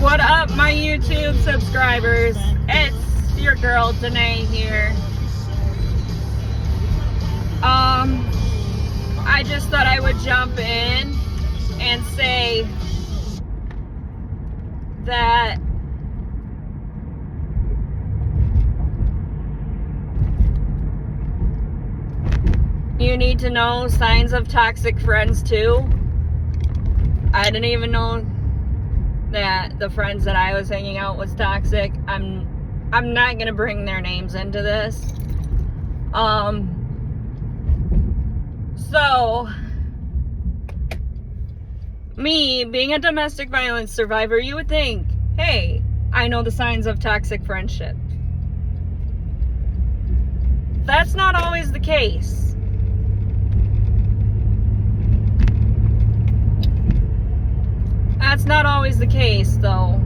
What up, my YouTube subscribers? It's your girl Danae here. I just thought I would jump in and say that you need to know signs of toxic friends too. I didn't even know that the friends that I was hanging out was toxic. I'm not gonna bring their names into this. So me being a domestic violence survivor, you would think, hey, I know the signs of toxic friendship. That's not always the case. That's not always the case, though.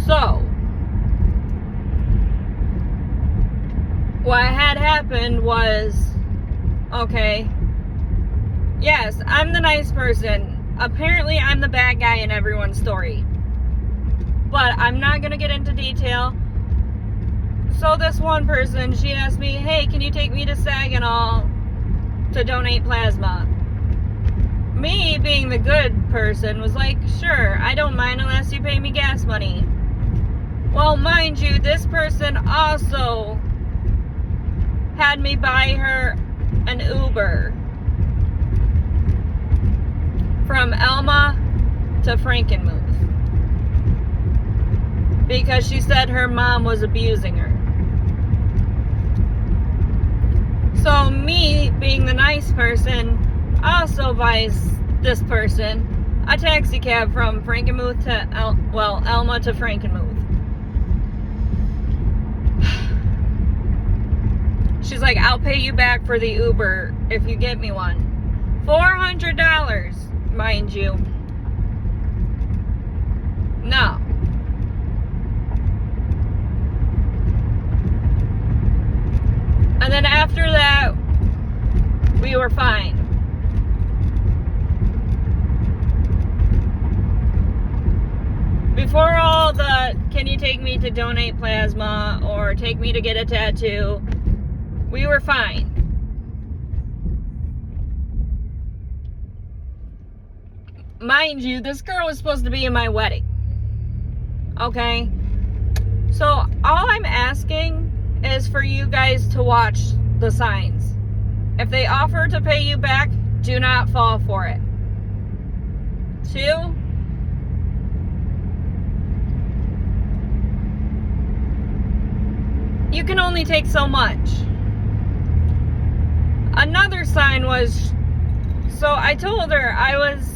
So, what had happened was, okay, yes, I'm the nice person. Apparently, I'm the bad guy in everyone's story. But I'm not going to get into detail. So this one person, she asked me, hey, can you take me to Saginaw to donate plasma? Me, being the good person, was like, sure, I don't mind unless you pay me gas money. Well, mind you, this person also had me buy her an Uber from Elma to Frankenmuth because she said her mom was abusing her. So me, being the nice person, also buys this person a taxi cab from Frankenmuth to Elma to Frankenmuth. She's like, I'll pay you back for the Uber if you get me one. $400, mind you. No. And then after that, we were fine. Before all the, can you take me to donate plasma or take me to get a tattoo, we were fine. Mind you, this girl was supposed to be in my wedding. Okay? So all I'm asking is for you guys to watch the signs. If they offer to pay you back, do not fall for it. 2, you can only take so much. Another sign was, so I told her I was,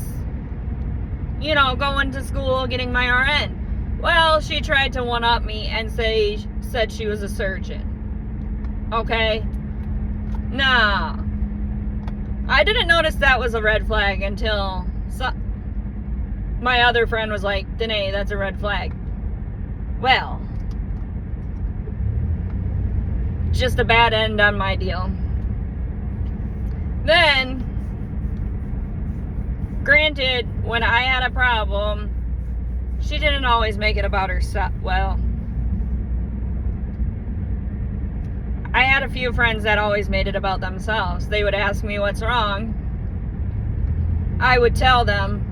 going to school getting my RN. Well, she tried to one-up me and said she was a surgeon. Okay? Nah. I didn't notice that was a red flag until my other friend was like, Danae, that's a red flag. Well, just a bad end on my deal. Then, granted, when I had a problem, she didn't always make it about herself. Well, I had a few friends that always made it about themselves. They would ask me what's wrong. I would tell them.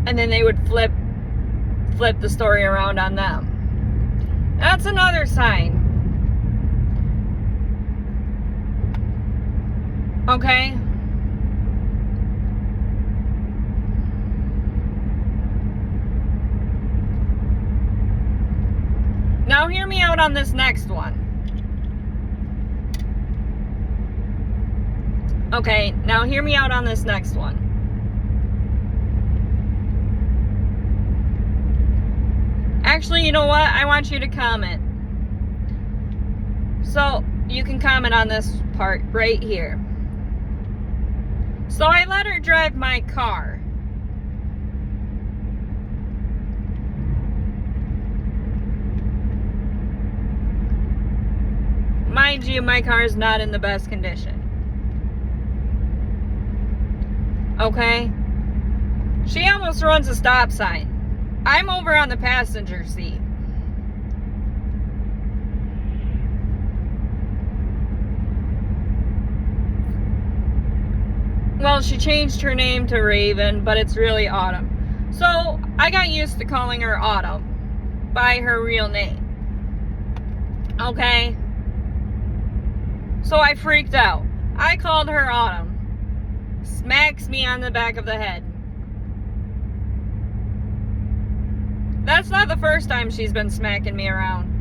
And then they would flip the story around on them. That's another sign. Okay? Now hear me out on this next one. Okay, now hear me out on this next one. Actually, you know what? I want you to comment. So, you can comment on this part right here. So I let her drive my car. mind you, my car is not in the best condition. Okay? She almost runs a stop sign. I'm over on the passenger seat. Well, she changed her name to Raven, but it's really Autumn. So, I got used to calling her Autumn by her real name. Okay? So I freaked out. I called her Autumn. Smacks me on the back of the head. That's not the first time she's been smacking me around.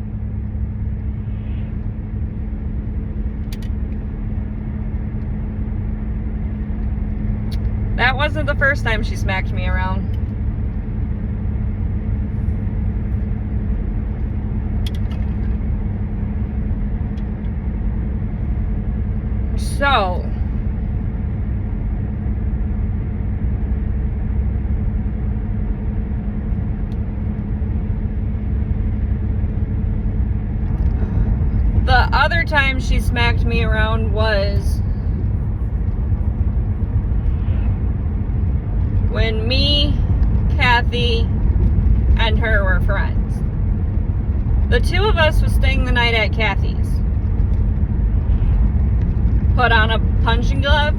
That wasn't the first time she smacked me around. So, the other time she smacked me around was when me, Kathy, and her were friends. The two of us was staying the night at Kathy's. Put on a punching glove.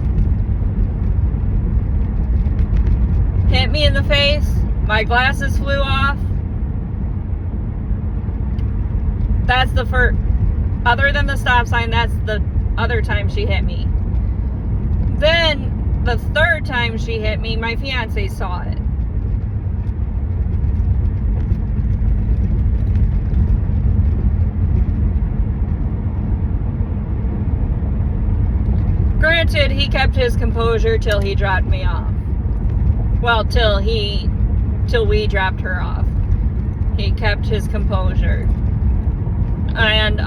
Hit me in the face. My glasses flew off. That's the first, other than the stop sign, that's the other time she hit me. Then, the third time she hit me, my fiance saw it. Granted, he kept his composure till he dropped me off. Well, till we dropped her off. He kept his composure. And,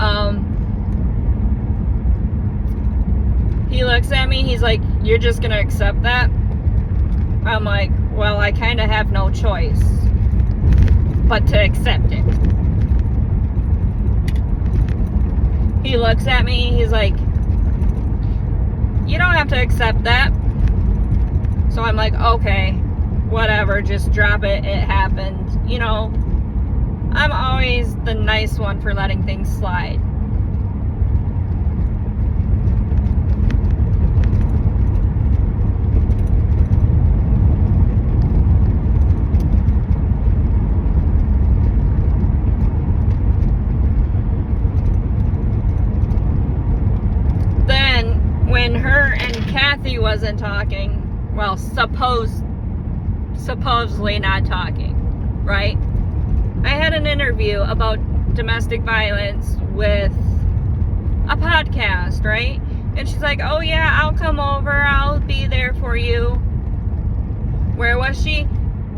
he looks at me, he's like, "You're just gonna accept that?" I'm like, "Well, I kind of have no choice but to accept it." He looks at me, he's like, "You don't have to accept that." So I'm like, "Okay, whatever, just drop it, it happened." You know, I'm always the nice one for letting things slide. When her and Kathy wasn't talking, well, supposedly not talking, right? I had an interview about domestic violence with a podcast, right? And she's like, "Oh yeah, I'll come over, I'll be there for you." Where was she?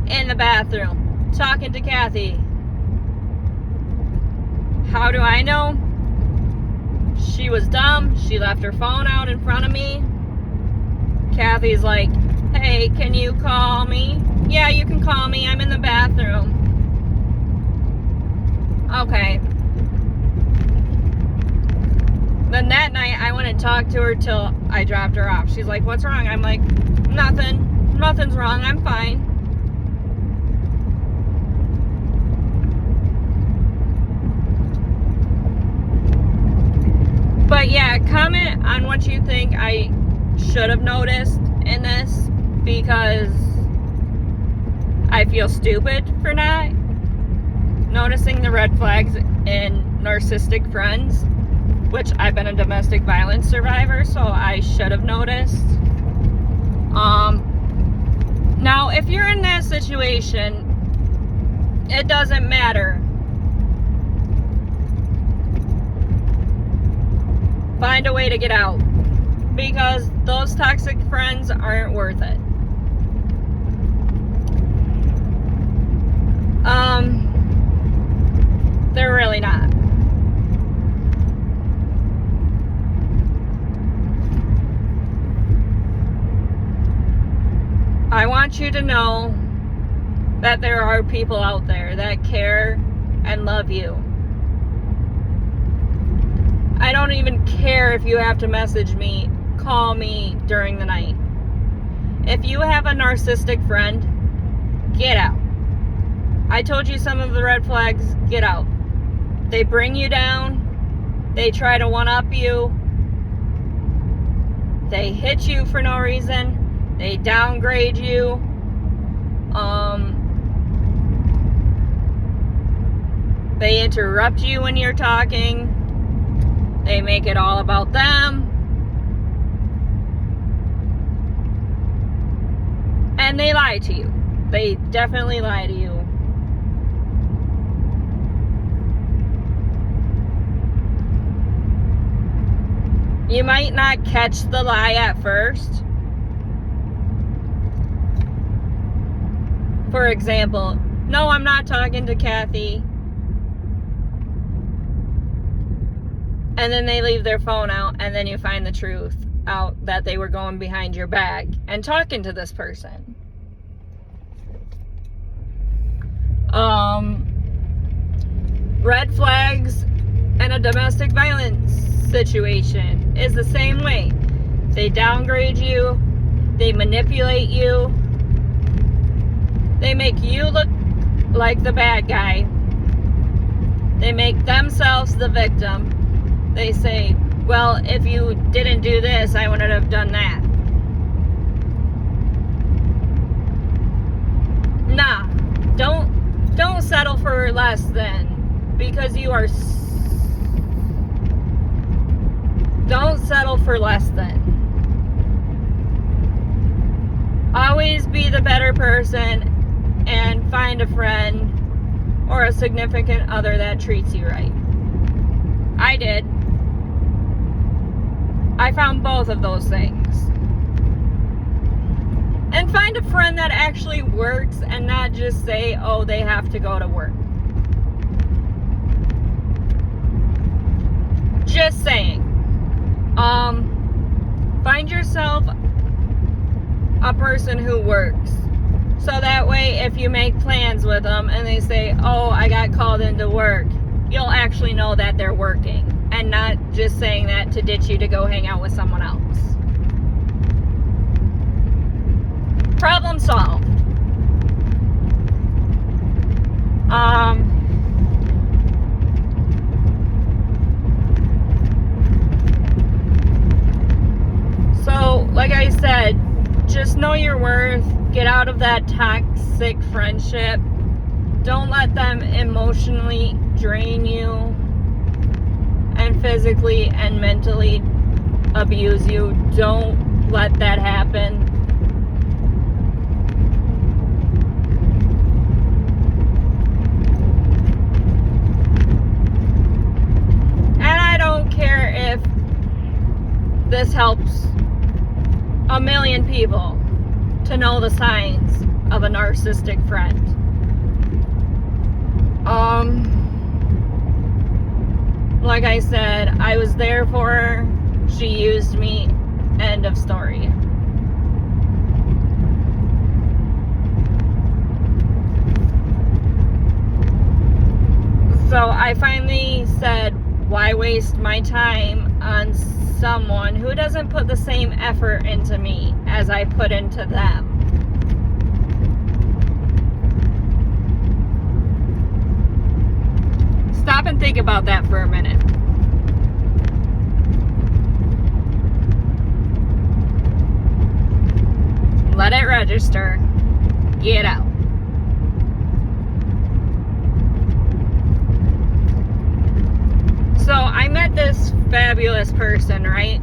In the bathroom, talking to Kathy. How do I know? She was dumb. She left her phone out in front of me. Kathy's like, "Hey, can you call me?" "Yeah, you can call me. I'm in the bathroom." Okay. Then that night, I went and talked to her till I dropped her off. She's like, "What's wrong?" I'm like, "Nothing. Nothing's wrong. I'm fine." But yeah, comment on what you think I should have noticed in this, because I feel stupid for not noticing the red flags in narcissistic friends, which I've been a domestic violence survivor, so I should have noticed. Now, if you're in that situation, it doesn't matter. Find a way to get out, because those toxic friends aren't worth it. They're really not. I want you to know that there are people out there that care and love you. I don't even care if you have to message me, call me during the night. If you have a narcissistic friend, get out. I told you some of the red flags, get out. They bring you down. They try to one-up you. They hit you for no reason. They downgrade you. They interrupt you when you're talking. They make it all about them. And they lie to you. They definitely lie to you. You might not catch the lie at first. For example, no, I'm not talking to Kathy. And then they leave their phone out, and then you find the truth out that they were going behind your back and talking to this person. Red flags in a domestic violence situation is the same way. They downgrade you, they manipulate you, they make you look like the bad guy, they make themselves the victim. They say, well, if you didn't do this, I wouldn't have done that. Nah, don't settle for less than, because you are. Don't settle for less than. Always be the better person and find a friend or a significant other that treats you right. I did. I found both of those things. And find a friend that actually works and not just say, oh, they have to go to work. Just saying. Find yourself a person who works. So that way, if you make plans with them and they say, oh, I got called into work, you'll actually know that they're working. And not just saying that to ditch you to go hang out with someone else. Problem solved. So, like I said, just know your worth. Get out of that toxic friendship. Don't let them emotionally drain you and physically and mentally abuse you. Don't let that happen. And I don't care if this helps a million people to know the signs of a narcissistic friend. Like I said, I was there for her. She used me. End of story. So I finally said, why waste my time on someone who doesn't put the same effort into me as I put into them? Stop and think about that for a minute. Let it register. Get out. So I met this fabulous person, right?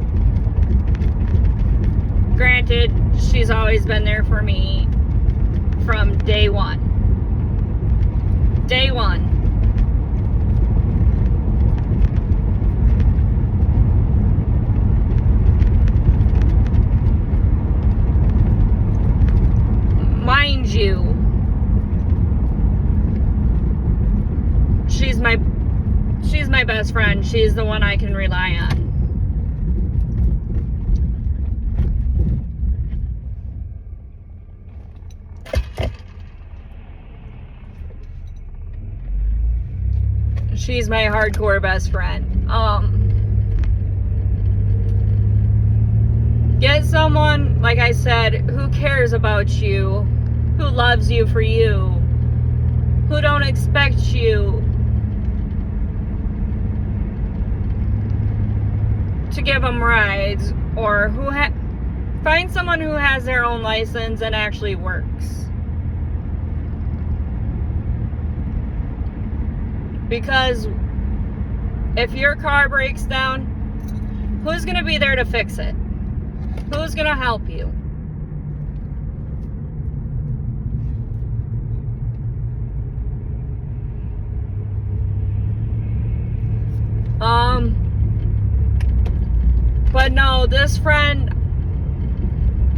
Granted, she's always been there for me from day one. Day one. Mind you, she's my best friend. She's the one I can rely on. She's my hardcore best friend. Get someone, like I said, who cares about you, who loves you for you, who don't expect you to give them rides, or find someone who has their own license and actually works. Because if your car breaks down, who's going to be there to fix it? Who's going to help you? But no, this friend,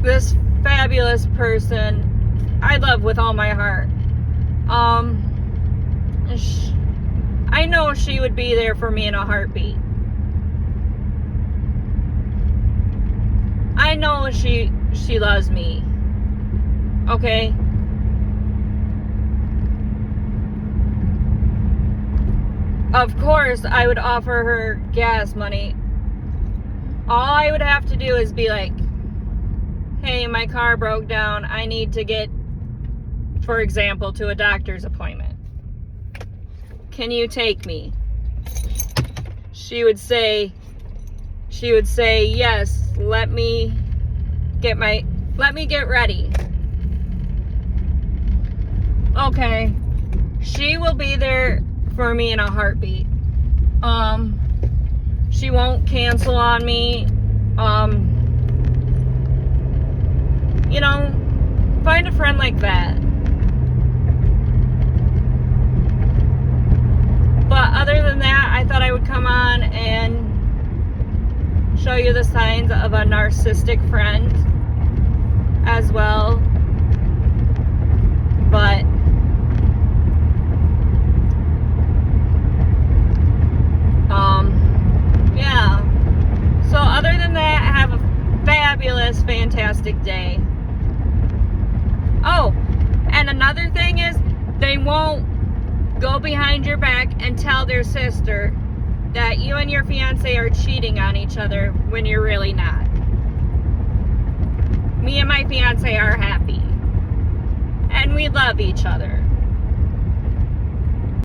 this fabulous person, I love with all my heart. I know she would be there for me in a heartbeat. I know she loves me. Okay? Of course, I would offer her gas money. All I would have to do is be like, hey, my car broke down. I need to get, for example, to a doctor's appointment. Can you take me? She would say, yes, let me get ready. Okay. She will be there for me in a heartbeat. She won't cancel on me. You know, find a friend like that. But other than that, I thought I would come on and show you the signs of a narcissistic friend as well. But yeah. So other than that, have a fabulous, fantastic day. Oh, and another thing is, they won't go behind your back and tell their sister that you and your fiance are cheating on each other when you're really not. Me and my fiance are happy. And we love each other.